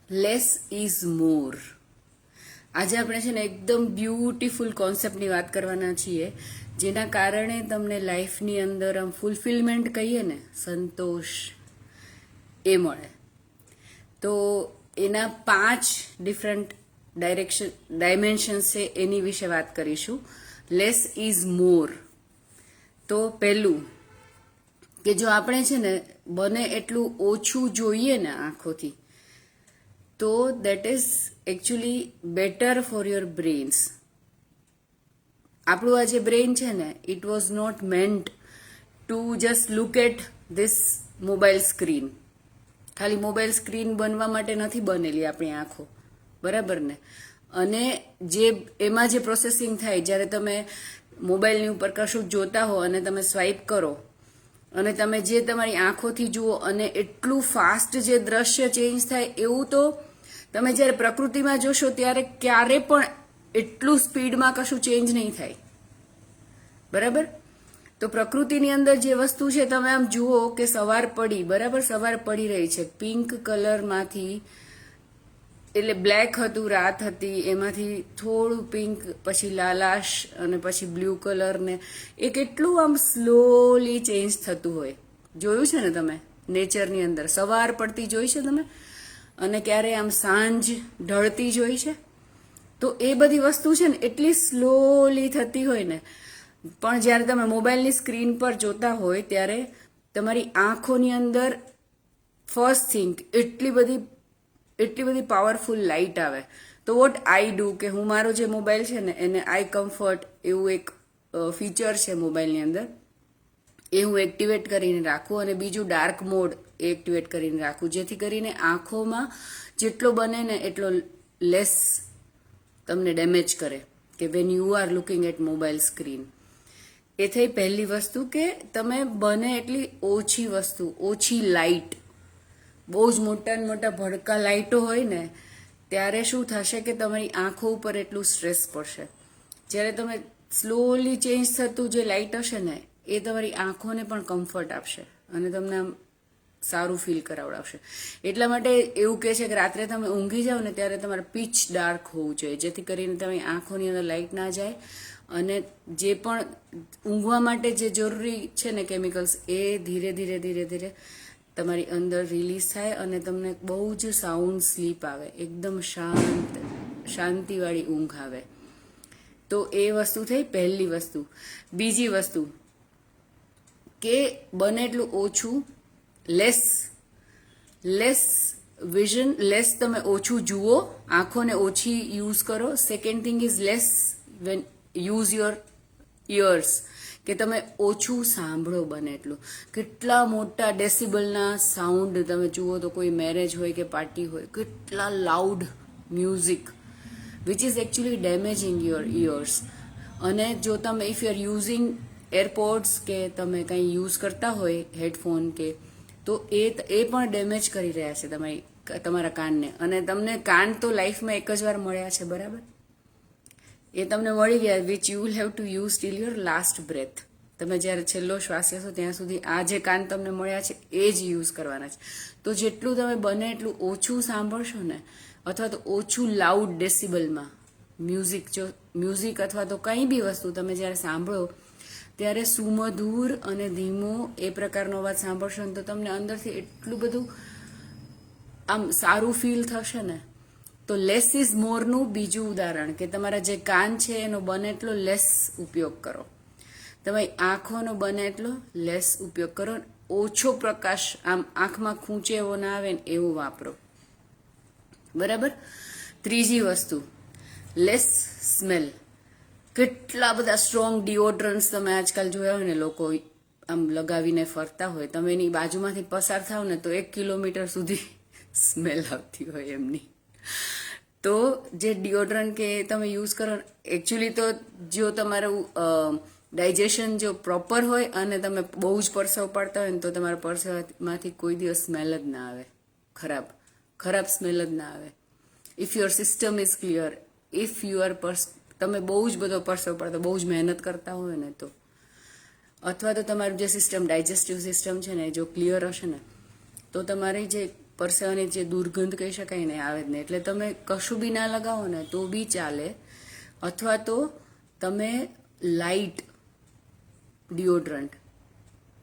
Less is મોર. આજે આપણે છે ને એકદમ બ્યુટીફુલ કોન્સેપ્ટની વાત કરવાના છીએ, જેના કારણે તમને લાઈફની અંદર આમ ફૂલફિલમેન્ટ કહીએ ને, સંતોષ એ મળે. તો એના 5 ડિફરન્ટ ડાયમેન્શન્સ છે, એની વિશે વાત કરીશું. Less is more. તો પહેલું કે જો આપણે છે ને બને એટલું ઓછું જોઈએ ને આંખોથી, તો that is actually better for your brains. આપણું આ જે બ્રેઇન છે ને, it was not meant to just look at this mobile screen. ખાલી મોબાઈલ સ્ક્રીન બનવા માટે નથી બનેલી આપણી આંખો, બરાબર ને? અને જે એમાં જે પ્રોસેસિંગ થાય, જ્યારે તમે મોબાઈલની ઉપર કશું જોતા હો અને તમે સ્વાઇપ કરો અને તમે જે તમારી આંખોથી જુઓ અને એટલું ફાસ્ટ જે દ્રશ્ય ચેન્જ થાય, એવું તો તમે જ્યારે પ્રકૃતિમાં જોશો ત્યારે ક્યારે પણ એટલું સ્પીડમાં કશું ચેન્જ નહીં થાય, બરાબર? તો પ્રકૃતિની અંદર જે વસ્તુ છે, તમે આમ જુઓ કે સવાર પડી, બરાબર? સવાર પડી રહી છે, પિંક કલરમાંથી, એટલે બ્લેક હતું, રાત હતી, એમાંથી થોડું પિંક, પછી લાલાશ અને પછી બ્લુ કલર, ને એ કેટલું આમ સ્લોલી ચેન્જ થતું હોય. જોયું છે ને તમે નેચરની અંદર? સવાર પડતી જોઈ છે તમે? અને ક્યારે આમ સાંજ ઢળતી જોઈ છે? તો એ બધી વસ્તુ છે ને એટલી સ્લોલી થતી હોય ને, પણ જ્યારે તમે મોબાઈલની સ્ક્રીન પર જોતા હોય ત્યારે તમારી આંખોની અંદર ફર્સ્ટ થિંગ એટલી બધી પાવરફુલ લાઇટ આવે. તો વોટ આઈ ડુ કે હું મારો જે મોબાઈલ છે ને એને આઈ કમ્ફર્ટ એવું એક ફીચર છે મોબાઈલની અંદર, એ હું એક્ટિવેટ કરીને રાખું, અને બીજું ડાર્ક મોડ એ એક્ટિવેટ કરીને રાખું, જેથી કરીને આંખોમાં જેટલો બને ને એટલો લેસ તમને ડેમેજ કરે કે when you are looking at mobile screen. એ થઈ પહેલી વસ્તુ કે તમે બને એટલી ઓછી વસ્તુ, ઓછી લાઇટ. બહુ જ મોટા મોટા ભડકા લાઇટો હોય ને ત્યારે શું થશે કે તમારી આંખો ઉપર એટલું સ્ટ્રેસ પડશે. જ્યારે તમે સ્લોલી ચેન્જ થતું જે લાઇટ હશે ને, એ તમારી આંખોને પણ કમ્ફર્ટ આપશે અને તમને આમ સારું ફીલ કરાવડાવશે. એટલા માટે એવું કહે છે કે રાત્રે તમે ઊંઘી જાઓ ને ત્યારે તમારે પીચ ડાર્ક હોવું જોઈએ, જેથી કરીને તમારી આંખોની અંદર લાઇટ ના જાય અને જે પણ ઊંઘવા માટે જે જરૂરી છે ને કેમિકલ્સ, એ ધીરે ધીરે ધીરે ધીરે તમારી અંદર રિલીઝ થાય અને તમને બહુ જ સાઉન્ડ સ્લીપ આવે, એકદમ શાંતિવાળી ઊંઘ આવે. તો એ વસ્તુ થઈ પહેલી વસ્તુ. બીજી વસ્તુ કે બને એટલું ઓછું લેસ વિઝન, લેસ તમે ઓછું જુઓ, આંખોને ઓછી યુઝ કરો. Second thing is lessen use your ears, કે તમે ઓછું સાંભળો બને એટલું. કેટલા મોટા ડેસિબલના સાઉન્ડ તમે જુઓ તો કોઈ મેરેજ હોય કે પાર્ટી હોય, કેટલા loud music which is actually damaging your ears. અને જો તમે if you are using AirPods કે તમે કંઈ યુઝ કરતા હોય હેડફોન કે, તો એ પણ ડેમેજ કરી રહ્યા છે તમારા કાનને. અને તમને કાન તો લાઈફમાં એક જ વાર મળ્યા છે, બરાબર? એ તમને મળી ગયા, which you will have to use till your last breath. તમે જ્યારે છેલ્લો શ્વાસ લેશો ત્યાં સુધી આ જે કાન તમને મળ્યા છે એ જ યુઝ કરવાના છે. તો જેટલું તમે બને એટલું ઓછું સાંભળશો ને, અથવા તો ઓછું લાઉડ ડેસિબલમાં મ્યુઝિક અથવા તો કંઈ બી વસ્તુ તમે જ્યારે સાંભળો ત્યારે સુમધુર અને ધીમો એ પ્રકારનો અવાજ સાંભળશો ને, તો તમને અંદરથી એટલું બધું આમ સારું ફીલ થશે ને. તો લેસ ઇઝ મોરનું બીજું ઉદાહરણ કે તમારા જે કાન છે એનો બને એટલો લેસ ઉપયોગ કરો, તમારી આંખોનો બને એટલો લેસ ઉપયોગ કરો, ઓછો પ્રકાશ આમ આંખમાં ખૂંચે એવો ના આવે ને એવું વાપરો, બરાબર? ત્રીજી વસ્તુ, લેસ સ્મેલ. કેટલા બધા સ્ટ્રોંગ ડિઓડ્રન્ટ્સ તમે આજકાલ જોયા હોય ને, લોકો આમ લગાવીને ફરતા હોય, તમે એની બાજુમાંથી પસાર થાવ ને તો 1 કિલોમીટર સુધી સ્મેલ આવતી હોય એમની. તો જે ડિઓડ્રન્ટ કે તમે યુઝ કરો, એકચ્યુઅલી તો જો તમારું ડાયજેશન જો પ્રોપર હોય અને તમે બહુ જ પરસેવો પાડતા હોય ને, તો તમારા પરસેવામાંથી કોઈ દિવસ સ્મેલ જ ના આવે, ખરાબ સ્મેલ જ ના આવે. If your system is clear, if you R તમે બહુ જ બધો પરસેવો પાડતા, બહુ જ મહેનત કરતા હોય ને, તો અથવા તો તમારું જે સિસ્ટમ ડાયજેસ્ટિવ સિસ્ટમ છે ને જો ક્લિયર હશે ને, તો તમારી જે પરસેવાની જે દુર્ગંધ કહી શકાય ને આવે જ નહીં. એટલે તમે કશું બી ના લગાવો ને તો બી ચાલે, અથવા તો તમે લાઇટ ડિઓડ્રન્ટ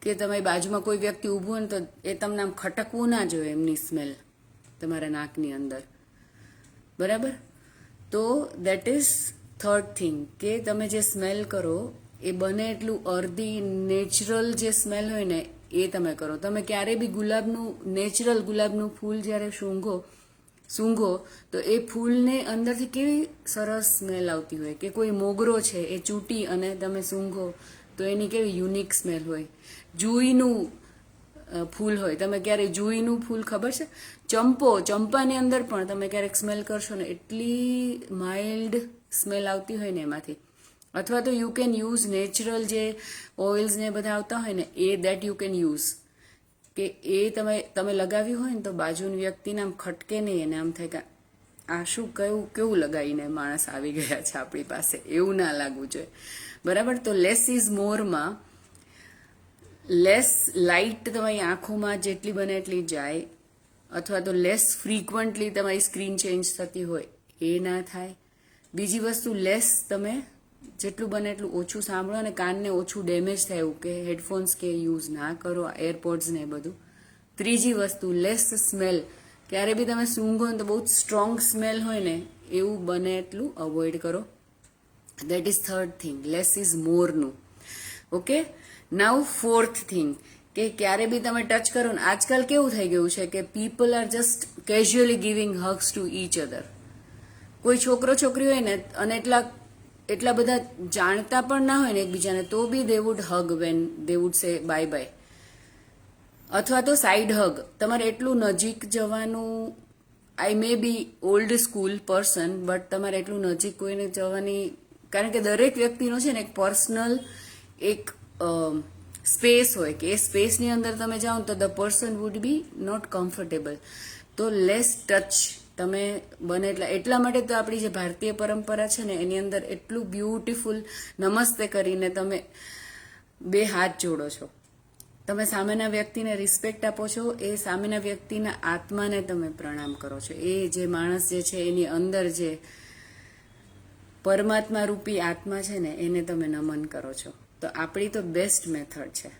કે તમારી બાજુમાં કોઈ વ્યક્તિ ઊભું હોય ને તો એ તમને આમ ખટકવું ના જોઈએ એમની સ્મેલ તમારા નાકની અંદર, બરાબર. તો દેટ ઇઝ થર્ડ થિંગ કે તમે જે સ્મેલ કરો એ બને એટલું અર્ધી નેચરલ જે સ્મેલ હોય ને એ તમે કરો. તમે ક્યારે બી નેચરલ ગુલાબનું ફૂલ જ્યારે સૂંઘો તો એ ફૂલને અંદરથી કેવી સરસ સ્મેલ આવતી હોય, કે કોઈ મોગરો છે એ ચૂંટી અને તમે સૂંઘો તો એની કેવી યુનિક સ્મેલ હોય. જુઈનું ફૂલ હોય, તમે ક્યારે જુઈનું ફૂલ ખબર છે, ચંપાની અંદર પણ તમે ક્યારેક સ્મેલ કરશો ને એટલી માઇલ્ડ સ્મેલ આવતી હોય ને એમાંથી. અથવા તો યુ કેન યુઝ નેચરલ જે ઓઇલ્સ ને બધા આવતા હોય ને એ દેટ યુ કેન યુઝ, કે એ તમે લગાવ્યું હોય ને તો બાજુની વ્યક્તિને આમ ખટકે નહીં, એને આમ થાય કે આ શું કેવું લગાવીને માણસ આવી ગયા છે આપણી પાસે, એવું ના લાગવું જોઈએ, બરાબર. તો લેસ ઇઝ મોરમાં લેસ લાઇટ તમારી આંખોમાં જેટલી બને એટલી જાય, અથવા તો લેસ ફ્રીક્વન્ટલી તમારી સ્ક્રીન ચેન્જ થતી હોય એ ના થાય. બીજી વસ્તુ લેસ તમે જેટલું બને એટલું ઓછું સાંભળો અને કાનને ઓછું ડેમેજ થાય એવું કે હેડફોન્સ કે યુઝ ના કરો, એરપોડ્સ ને બધું. ત્રીજી વસ્તુ લેસ સ્મેલ, ક્યારે બી તમે સૂંઘો ને તો બહુ જ સ્ટ્રોંગ સ્મેલ હોય ને એવું બને એટલું અવોઇડ કરો. That is third thing, less is મોરનું. ઓકે, નાઉ ફોર્થ થિંગ કે ક્યારે બી તમે ટચ કરો ને, આજકાલ કેવું થઈ ગયું છે કે people are just casually giving hugs to each other. કોઈ છોકરો છોકરી હોય ને અને એટલા બધા જાણતા પણ ના હોય ને એકબીજાને તો બી they would hug when they would say bye bye, અથવા તો સાઈડ હગ. તમારે એટલું નજીક જવાનું, I may be old school person, but તમારે એટલું નજીક કોઈને જવાની, કારણ કે દરેક વ્યક્તિનો છે ને એક પર્સનલ એક સ્પેસ હોય કે એ સ્પેસની અંદર તમે જાઓ તો the person would be not comfortable. તો લેસ ટચ તમે બને એટલા માટે તો આપણી જે ભારતીય પરંપરા છે ને એની અંદર એટલું બ્યુટીફુલ નમસ્તે કરીને તમે બે હાથ જોડો છો, તમે સામેના વ્યક્તિને રિસ્પેક્ટ આપો છો, એ સામેના વ્યક્તિના આત્માને તમે પ્રણામ કરો છો. એ જે માણસ જે છે એની અંદર જે પરમાત્મા રૂપી આત્મા છે ને એને તમે નમન કરો છો. તો આપણી તો બેસ્ટ મેથડ છે.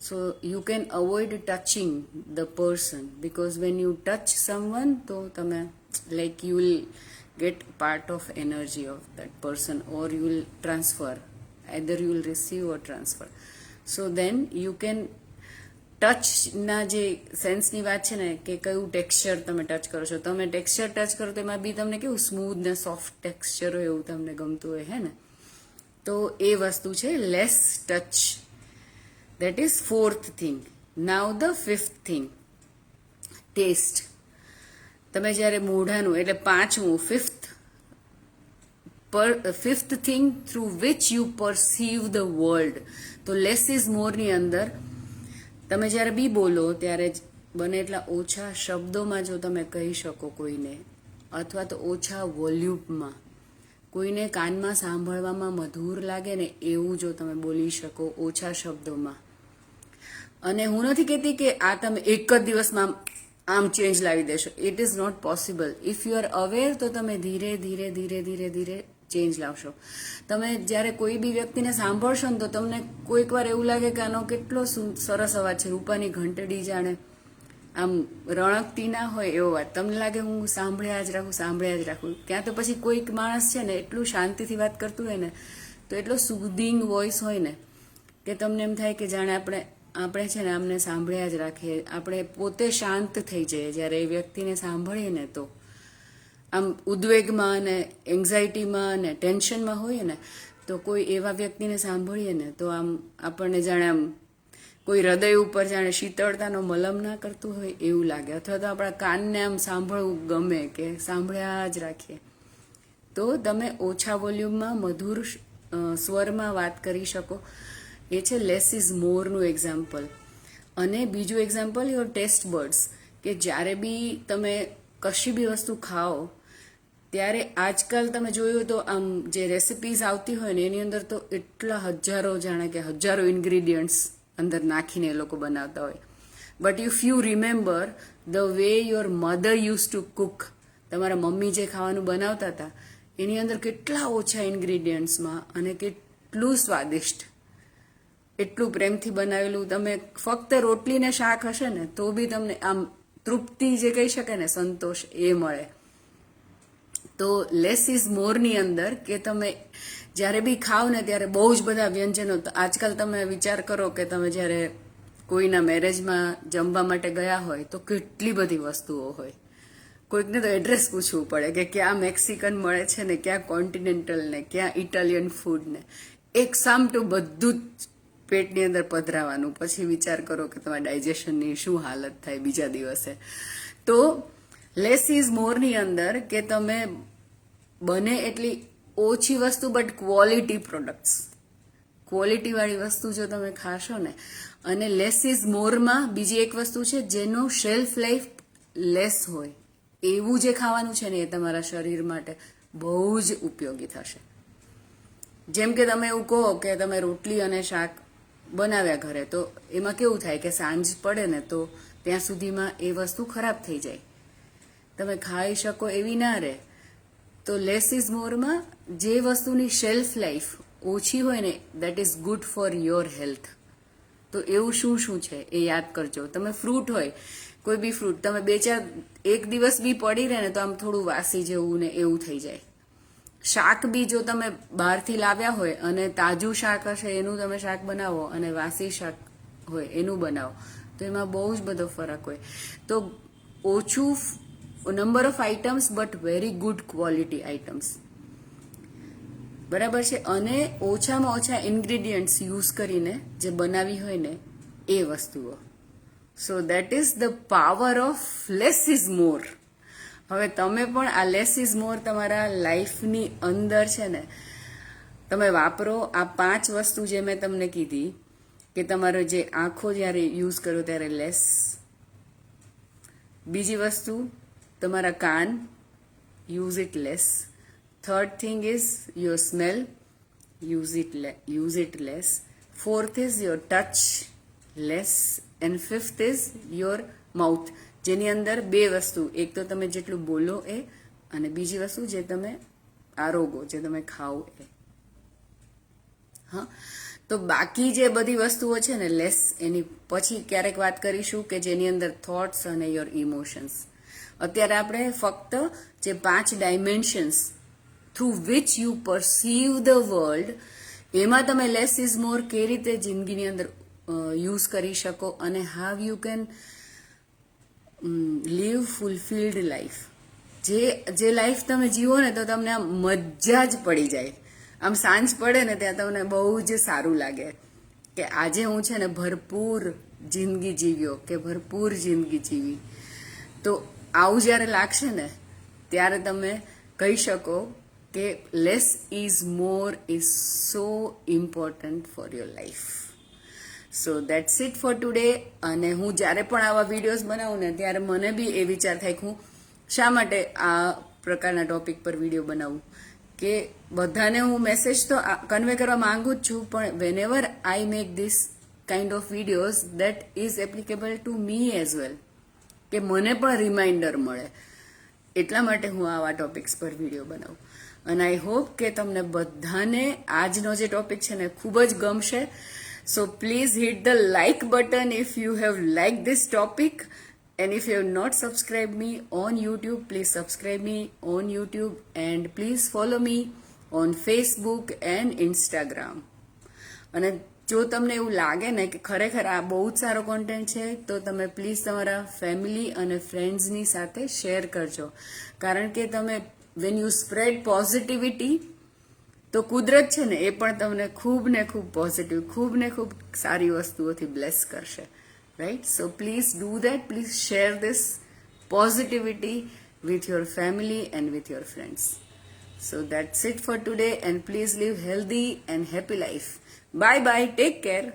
So you can avoid touching the person, because when you touch someone તો તમે like you will get part of energy of that person or you will transfer, either you will receive or transfer. So then you can ટચના જે સેન્સની વાત છે ને કે કયું ટેક્સચર તમે ટચ કરો છો, તમે ટેક્સચર ટચ કરો તો એમાં બી તમને કેવું સ્મૂધ ને સોફ્ટ ટેક્સચર હોય એવું તમને ગમતું હોય, હે ને. તો એ વસ્તુ છે less touch. That is fourth thing. Now the fifth thing, taste. તમે જ્યારે મોઢાનું, એટલે પાંચમું, fifth thing through which you perceive the world. તો લેસ ઇઝ મોરની અંદર તમે જ્યારે બી બોલો ત્યારે બને એટલા ઓછા શબ્દોમાં જો તમે કહી શકો કોઈને, અથવા તો ઓછા વોલ્યુમમાં, કોઈને કાનમાં સાંભળવામાં મધુર લાગે ને એવું જો તમે બોલી શકો ઓછા શબ્દોમાં. અને હું નથી કહેતી કે આ તમે એક જ દિવસમાં આમ ચેન્જ લાવી દેશો, it is not possible. If you are aware તો તમે ધીરે ધીરે ધીરે ધીરે ધીરે ચેન્જ લાવશો. તમે જ્યારે કોઈ બી વ્યક્તિને સાંભળશો ને તો તમને કોઈક વાર એવું લાગે કે આનો કેટલો સરસ અવાજ છે, રૂપાની ઘંટડી જાણે આમ રણકતી ના હોય એવો વાત, તમને લાગે હું સાંભળ્યા જ રાખું. ત્યાં તો પછી કોઈક માણસ છે ને એટલું શાંતિથી વાત કરતું હોય ને તો એટલો સુધિંગ વોઇસ હોય ને કે તમને એમ થાય કે જાણે આપણે છે ને આમને સાંભળ્યા જ રાખીએ, આપણે પોતે શાંત થઈ જઈએ જ્યારે એ વ્યક્તિને સાંભળીએ ને. તો આમ ઉદ્વેગમાં અને એન્ઝાયટીમાં અને ટેન્શનમાં હોઈએ ને તો કોઈ એવા વ્યક્તિને સાંભળીએ ને તો આમ આપણને જાણે આમ કોઈ હૃદય ઉપર જાણે શીતળતાનો મલમ ના કરતું હોય એવું લાગે, અથવા તો આપણા કાનને આમ સાંભળવું ગમે કે સાંભળ્યા જ રાખીએ. તો તમે ઓછા વોલ્યુમમાં મધુર સ્વરમાં વાત કરી શકો. એ છે લેસ ઇઝ મોરનું એક્ઝામ્પલ. અને બીજું એક્ઝામ્પલ યોર ટેસ્ટ બર્ડ્સ, કે જ્યારે બી તમે કશી બી વસ્તુ ખાઓ ત્યારે આજકાલ તમે જોયું તો આમ જે રેસિપીઝ આવતી હોય ને એની અંદર તો એટલા હજારો, જાણે કે હજારો ઇન્ગ્રીડિયન્ટ્સ અંદર નાખીને એ લોકો બનાવતા હોય. But if you remember the way your mother use to cook, તમારા મમ્મી જે ખાવાનું બનાવતા હતા એની અંદર કેટલા ઓછા ઇન્ગ્રીડિયન્ટ્સમાં અને કેટલું સ્વાદિષ્ટ, એટલું પ્રેમથી બનાવેલું. તમે ફક્ત રોટલી ને શાક હશે ને તો બી તમને આમ તૃપ્તિ જે કહી શકે ને, સંતોષ એ મળે. તો લેસ ઇઝ મોરની અંદર કે તમે જ્યારે બી ખાઓ ને ત્યારે બહુ જ બધા વ્યંજનો. આજકાલ તમે વિચાર કરો કે તમે જ્યારે કોઈના મેરેજમાં જમવા માટે ગયા હોય તો કેટલી બધી વસ્તુઓ હોય. કોઈકને તો એડ્રેસ પૂછવું પડે કે ક્યાં મેક્સિકન મળે છે ને ક્યાં કોન્ટિનેન્ટલ ને ક્યાં ઇટાલિયન ફૂડ ને. એક સામટું બધું જ પેટની અંદર પધરાવાનું. પછી વિચાર કરો કે તમારા ડાયજેશનની શું હાલત થાય બીજા દિવસે. તો લેસ ઇઝ મોરની અંદર કે તમે બને એટલી ઓછી વસ્તુ બટ ક્વોલિટી પ્રોડક્ટ્સ, ક્વોલિટીવાળી વસ્તુ જો તમે ખાશો ને. અને લેસ ઇઝ મોરમાં બીજી એક વસ્તુ છે જેનો શેલ્ફ લાઈફ લેસ હોય એવું જે ખાવાનું છે ને એ તમારા શરીર માટે બહુ જ ઉપયોગી થશે. જેમ કે તમે એવું કહો કે તમે રોટલી અને શાક બનાવ્યા ઘરે, તો એમાં કેવું થાય કે સાંજ પડે ને તો ત્યાં સુધીમાં એ વસ્તુ ખરાબ થઈ જાય, તમે ખાઈ શકો એવી ના રહે. તો લેસ ઇઝ મોરમાં જે વસ્તુની શેલ્ફ લાઈફ ઓછી હોય ને that is good for your health. તો એવું શું શું છે એ યાદ કરજો. તમે ફ્રૂટ હોય, કોઈ બી ફ્રૂટ તમે 1 દિવસ બી પડી રહે ને તો આમ થોડું વાસી જેવું ને એવું થઈ જાય. શાક બી જો તમે બહારથી લાવ્યા હોય અને તાજું શાક હશે એનું તમે શાક બનાવો અને વાસી શાક હોય એનું બનાવો તો એમાં બહુ જ બધો ફરક હોય. તો ઓછું number of items but very good quality items, બરાબર છે. અને ઓછામાં ઓછા ઇન્ગ્રીડિયન્ટ્સ યુઝ કરીને જે બનાવી હોય ને એ વસ્તુઓ. So that is the power of less is more. હવે તમે પણ આ લેસ ઇઝ મોર તમારા લાઈફની અંદર છે ને તમે વાપરો. આ 5 વસ્તુ જે મેં તમને કીધી કે તમારો જે આંખો જ્યારે યુઝ કરો ત્યારે લેસ. બીજી વસ્તુ તમારા કાન, use it less. Third thing is your smell, use it less. Fourth is your touch, less. And fifth is your mouth, જેની અંદર 2 વસ્તુ, એક તો તમે જેટલું બોલો એ, અને બીજી વસ્તુ જે તમે આરોગો, જે તમે ખાઓ એ. હા, તો બાકી જે બધી વસ્તુઓ છે ને લેસ, એની પછી ક્યારેક વાત કરીશું કે જેની અંદર થોટ્સ અને યોર ઇમોશન્સ. અત્યારે આપણે ફક્ત જે 5 dimensions through which you perceive the world, એમાં તમે લેસ ઇઝ મોર કઈ રીતે જિંદગીની અંદર યુઝ કરી શકો અને how you can live fulfilled life. જે લાઈફ તમે જીવો ને તો તમને આમ મજા જ પડી જાય. આમ સાંજ પડે ને ત્યાં તમને બહુ જ સારું લાગે કે આજે હું છે ને ભરપૂર જિંદગી જીવ્યો કે ભરપૂર જિંદગી જીવી. તો આવું જ્યારે લાગશે ને ત્યારે તમે કહી શકો કે less is more is so important for your life. So that's it for today. અને હું જ્યારે પણ આવા વિડીયોઝ બનાવું ને ત્યારે મને બી એ વિચાર થાય કે હું શા માટે આ પ્રકારના ટોપિક પર વિડીયો બનાવું, કે બધાને હું મેસેજ તો કન્વે કરવા માંગુ જ છું, પણ વેનેવર I make this kind of videos that is applicable to me as well, કે મને પણ રિમાઇન્ડર મળે. એટલા માટે હું આવા ટોપિક્સ પર વિડીયો બનાવું. અને આઈ હોપ કે તમને બધાને આજનો જે ટોપિક છે ને ખૂબ જ ગમશે. So please hit the like button if you have liked this topic, and if you have not subscribed me on YouTube, please subscribe me on YouTube, and please follow me on Facebook and Instagram. અને જો તમને એવું લાગે ને કે ખરેખર આ બહુ જ સારો કોન્ટેન્ટ છે તો તમે પ્લીઝ તમારા ફેમિલી અને ફ્રેન્ડ્સની સાથે શેર કરજો. કારણ કે તમે વેન યુ સ્પ્રેડ પોઝિટિવિટી તો કુદરત છે ને એ પણ તમને ખૂબ ને ખૂબ પોઝિટિવ, ખૂબ ને ખૂબ સારી વસ્તુઓથી બ્લેસ કરશે, right? So please do that. Please share this positivity with your family and with your friends. So that's it for today, and please live healthy and happy life. Bye bye. Take care.